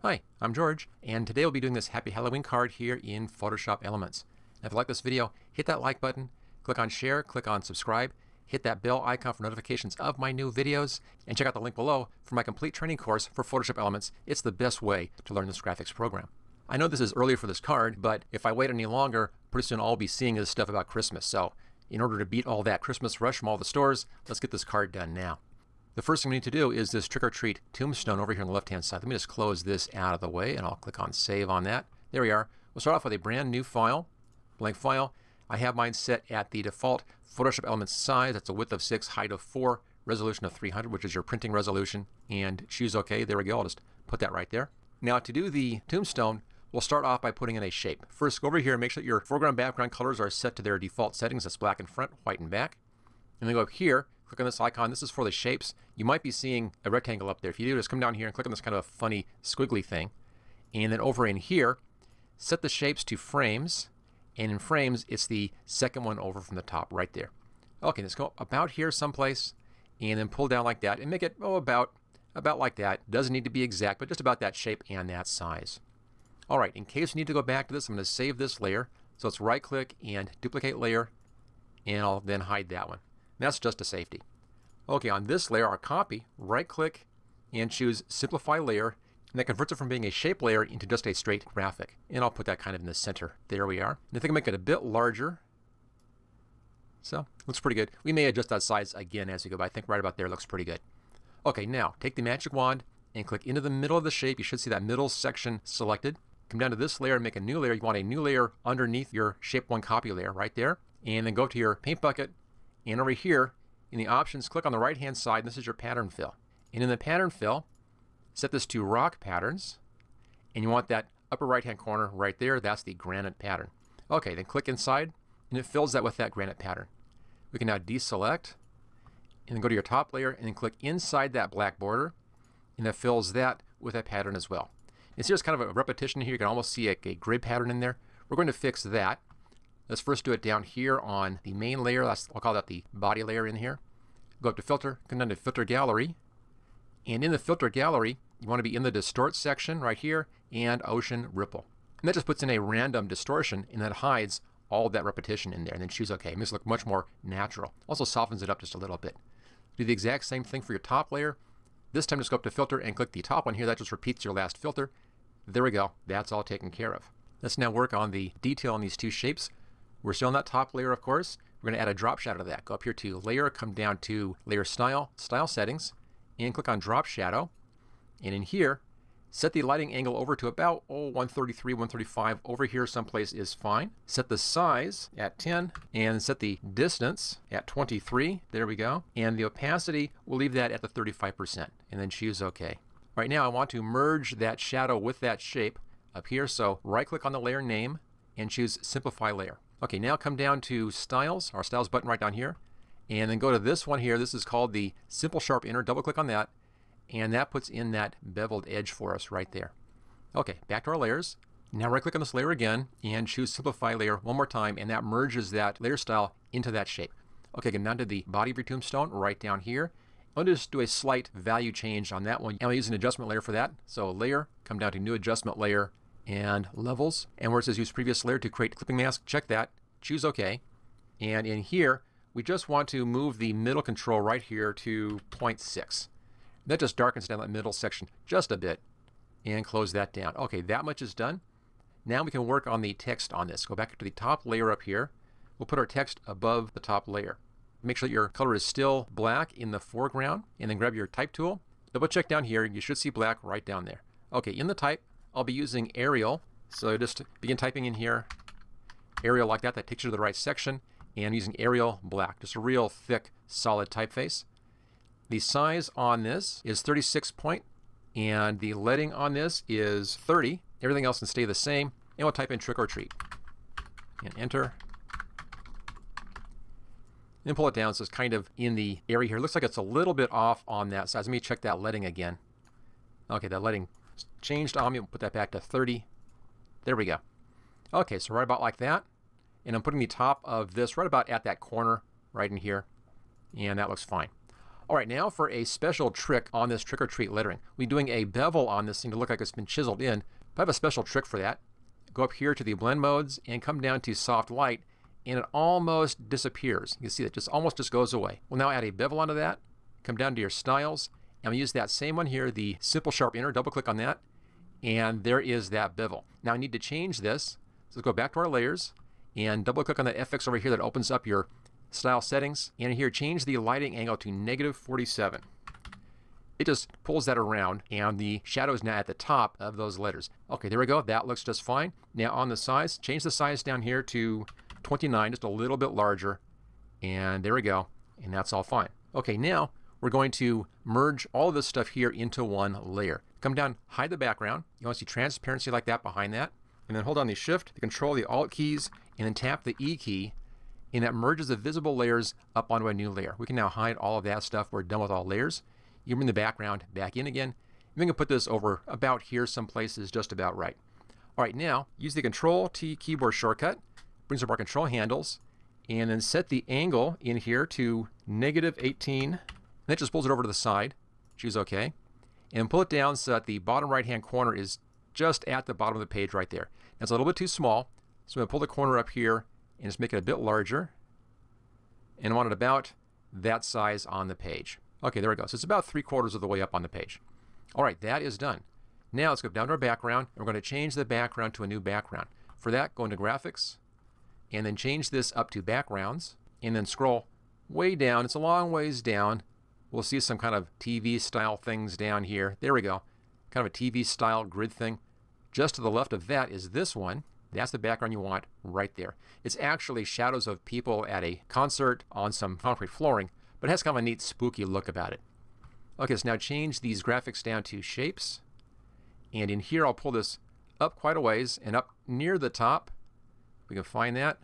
Hi, I'm George, and today we'll be doing this Happy Halloween card here in Photoshop Elements. Now, if you like this video, hit that like button, click on share, click on subscribe, hit that bell icon for notifications of my new videos, and check out the link below for my complete training course for Photoshop Elements. It's the best way to learn this graphics program. I know this is early for this card, but if I wait any longer, pretty soon I'll be seeing this stuff about Christmas. So in order to beat all that Christmas rush from all the stores, let's get this card done now. The first thing we need to do is this Trick or Treat tombstone over here on the left-hand side. Let me just close this out of the way, and I'll click on Save on that. There we are. We'll start off with a brand new file, blank file. I have mine set at the default Photoshop Elements size. That's a width of 6, height of 4, resolution of 300, which is your printing resolution, and choose OK. There we go. I'll just put that right there. Now, to do the tombstone, we'll start off by putting in a shape. First, go over here and make sure that your foreground background colors are set to their default settings. That's black in front, white in back. And then go up here, click on this icon. This is for the shapes. You might be seeing a rectangle up there. If you do, just come down here and click on this kind of a funny squiggly thing. And then over in here, set the shapes to frames. And in frames, it's the second one over from the top right there. Okay, let's go about here someplace and then pull down like that and make it, about like that. Doesn't need to be exact, but just about that shape and that size. All right, in case you need to go back to this, I'm going to save this layer. So let's right click and duplicate layer, and I'll then hide that one. That's just a safety. Okay, on this layer, our copy, right click and choose Simplify Layer, and that converts it from being a shape layer into just a straight graphic. And I'll put that kind of in the center. There we are. And I think I'll make it a bit larger. So, looks pretty good. We may adjust that size again as we go, but I think right about there looks pretty good. Okay, now take the magic wand and click into the middle of the shape. You should see that middle section selected. Come down to this layer and make a new layer. You want a new layer underneath your Shape 1 copy layer right there. And then go to your paint bucket. And over here, in the options, click on the right-hand side, and this is your pattern fill. And in the pattern fill, set this to rock patterns, and you want that upper right-hand corner right there. That's the granite pattern. Okay, then click inside, and it fills that with that granite pattern. We can now deselect, and then go to your top layer, and then click inside that black border, and that fills that with that pattern as well. And so there's kind of a repetition here. You can almost see a grid pattern in there. We're going to fix that. Let's first do it down here on the main layer. I'll call that the body layer in here. Go up to Filter, come down to Filter Gallery. And in the Filter Gallery, you want to be in the Distort section right here and Ocean Ripple. And that just puts in a random distortion, and that hides all of that repetition in there. And then choose OK. It makes it look much more natural. Also softens it up just a little bit. Do the exact same thing for your top layer. This time just go up to Filter and click the top one here. That just repeats your last filter. There we go. That's all taken care of. Let's now work on the detail on these two shapes. We're still on that top layer, of course. We're going to add a drop shadow to that. Go up here to Layer, come down to Layer Style, Style Settings, and click on Drop Shadow. And in here, set the lighting angle over to about 133, 135. Over here someplace is fine. Set the size at 10 and set the distance at 23. There we go. And the opacity, we'll leave that at the 35%. And then choose OK. Right now, I want to merge that shadow with that shape up here. So right-click on the layer name and choose Simplify Layer. Okay, now come down to Styles, our Styles button right down here, and then go to this one here. This is called the Simple Sharp Inner. Double-click on that, and that puts in that beveled edge for us right there. Okay, back to our layers. Now right-click on this layer again and choose Simplify Layer one more time, and that merges that layer style into that shape. Okay, come down to the body of your tombstone right down here. I'll just do a slight value change on that one. And I'll use an adjustment layer for that. So Layer, come down to New Adjustment Layer, and Levels. And where it says Use Previous Layer to create clipping mask, check that. Choose OK. And in here, we just want to move the middle control right here to 0.6. That just darkens down that middle section just a bit. And close that down. Okay, that much is done. Now we can work on the text on this. Go back to the top layer up here. We'll put our text above the top layer. Make sure that your color is still black in the foreground. And then grab your type tool. Double check down here. You should see black right down there. Okay, in the type, I'll be using Arial. So just begin typing in here. Arial like that. That takes you to the right section. And using Arial black. Just a real thick, solid typeface. The size on this is 36 point. And the leading on this is 30. Everything else can stay the same. And we'll type in Trick or Treat. And enter. And pull it down so it's kind of in the area here. It looks like it's a little bit off on that size. Let me check that leading again. Okay, that leading changed on me. We'll put that back to 30. There we go. Okay, so right about like that. And I'm putting the top of this right about at that corner right in here. And that looks fine. All right, now for a special trick on this trick or treat lettering. We're doing a bevel on this thing to look like it's been chiseled in, but I have a special trick for that. Go up here to the blend modes and come down to soft light, and it almost disappears. You can see it just almost just goes away. We'll now add a bevel onto that. Come down to your styles, and we use that same one here, the simple sharp inner. Double click on that, and there is that bevel. Now I need to change this. So let's go back to our layers and double click on the FX over here that opens up your style settings. And here, change the lighting angle to -47. It just pulls that around, and the shadow is now at the top of those letters. Okay, there we go. That looks just fine. Now on the size, change the size down here to 29, just a little bit larger. And there we go. And that's all fine. Okay, now we're going to merge all of this stuff here into one layer. Come down, hide the background. You want to see transparency like that behind that. And then hold on the Shift, the Control, the Alt keys, and then tap the E key. And that merges the visible layers up onto a new layer. We can now hide all of that stuff. We're done with all layers. You bring the background back in again. We can put this over about here some places, just about right. All right, now use the Control-T keyboard shortcut. Brings up our control handles. And then set the angle in here to -18. And that just pulls it over to the side. Choose OK. And pull it down so that the bottom right-hand corner is just at the bottom of the page right there. Now, it's a little bit too small. So I'm going to pull the corner up here and just make it a bit larger. And I want it about that size on the page. Okay, there we go. So it's about 3/4 of the way up on the page. All right, that is done. Now let's go down to our background, and we're going to change the background to a new background. For that, go into Graphics, and then change this up to Backgrounds, and then scroll way down. It's a long ways down. We'll see some kind of TV style things down here. There we go. Kind of a TV style grid thing. Just to the left of that is this one. That's the background you want right there. It's actually shadows of people at a concert on some concrete flooring, but it has kind of a neat spooky look about it. Okay, so now change these graphics down to shapes. And in here, I'll pull this up quite a ways and up near the top. We can find that.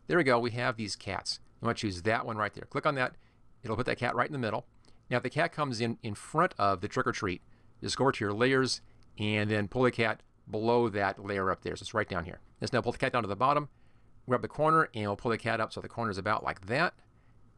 There we go. We have these cats. You want to choose that one right there. Click on that. It'll put that cat right in the middle. Now, if the cat comes in front of the trick or treat, just go over to your layers and then pull the cat below that layer up there. So it's right down here. Let's now pull the cat down to the bottom, grab the corner, and we'll pull the cat up so the corner is about like that.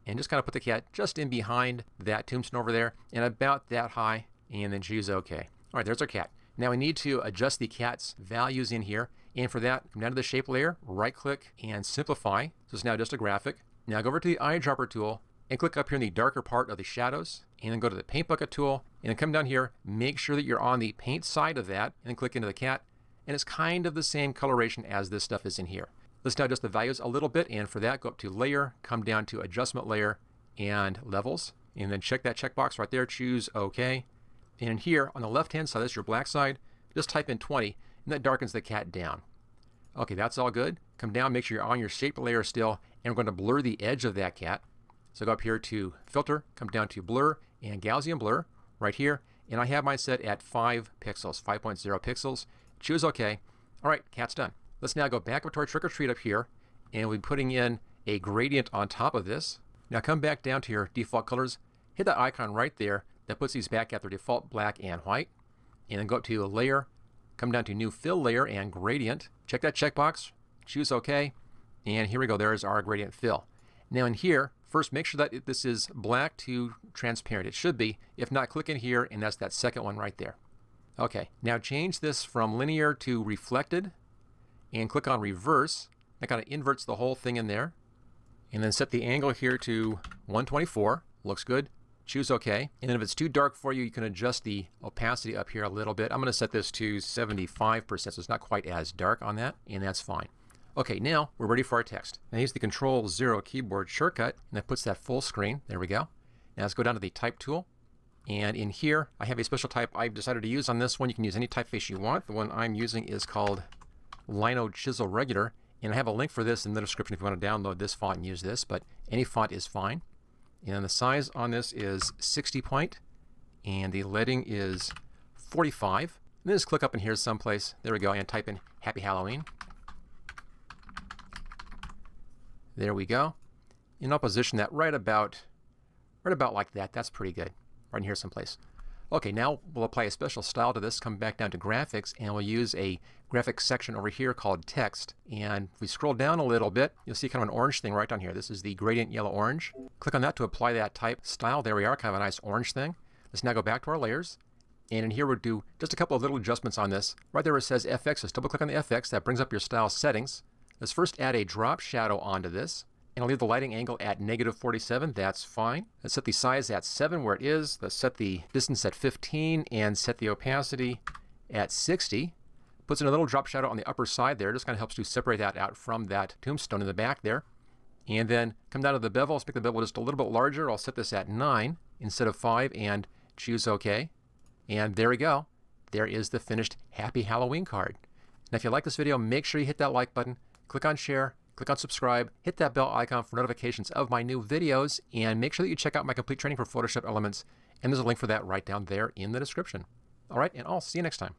And just kind of put the cat just in behind that tombstone over there and about that high, and then choose OK. All right, there's our cat. Now we need to adjust the cat's values in here. And for that, come down to the shape layer, right click and simplify. So it's now just a graphic. Now go over to the eyedropper tool and click up here in the darker part of the shadows, and then go to the paint bucket tool and then come down here, make sure that you're on the paint side of that, and then click into the cat. And it's kind of the same coloration as this stuff is in here. Let's now adjust the values a little bit, and for that, go up to Layer, come down to Adjustment Layer and Levels, and then check that checkbox right there, choose OK. And in here, on the left-hand side, that's your black side, just type in 20, and that darkens the cat down. Okay, that's all good. Come down, make sure you're on your shape layer still, and we're going to blur the edge of that cat. So go up here to Filter, come down to Blur, and Gaussian Blur, right here, and I have mine set at 5 pixels, 5.0 pixels. Choose OK. All right, cat's done. Let's now go back up to our trick or treat up here, and we'll be putting in a gradient on top of this. Now come back down to your default colors, hit that icon right there that puts these back at their default black and white, and then go up to Layer, come down to New Fill Layer and Gradient. Check that checkbox, choose OK, and here we go. There's our gradient fill. Now in here, first make sure that this is black to transparent. It should be. If not, click in here, and that's that second one right there. Okay, now change this from linear to reflected, and click on reverse. That kind of inverts the whole thing in there. And then set the angle here to 124. Looks good. Choose OK. And then if it's too dark for you, you can adjust the opacity up here a little bit. I'm going to set this to 75%, so it's not quite as dark on that, and that's fine. Okay, now we're ready for our text. Now use the Control-0 keyboard shortcut, and that puts that full screen. There we go. Now let's go down to the Type tool. And in here, I have a special type I've decided to use on this one. You can use any typeface you want. The one I'm using is called Lino Chisel Regular. And I have a link for this in the description if you want to download this font and use this, but any font is fine. And the size on this is 60 point, and the leading is 45. And then just click up in here someplace. There we go, and type in Happy Halloween. There we go. And I'll position that right about like that. That's pretty good. Right in here someplace. Okay, now we'll apply a special style to this, come back down to graphics, and we'll use a graphics section over here called text. And if we scroll down a little bit, you'll see kind of an orange thing right down here. This is the gradient yellow orange. Click on that to apply that type style. There we are, kind of a nice orange thing. Let's now go back to our layers. And in here we'll do just a couple of little adjustments on this. Right there where it says FX, just double click on the FX. That brings up your style settings. Let's first add a drop shadow onto this. And I'll leave the lighting angle at -47. That's fine. Let's set the size at 7 where it is. Let's set the distance at 15 and set the opacity at 60. Puts in a little drop shadow on the upper side there. Just kind of helps to separate that out from that tombstone in the back there. And then come down to the bevel. Let's make the bevel just a little bit larger. I'll set this at 9 instead of 5 and choose OK. And there we go. There is the finished Happy Halloween card. Now if you like this video, make sure you hit that like button, click on share, click on subscribe, hit that bell icon for notifications of my new videos, and make sure that you check out my complete training for Photoshop Elements, and there's a link for that right down there in the description. All right, and I'll see you next time.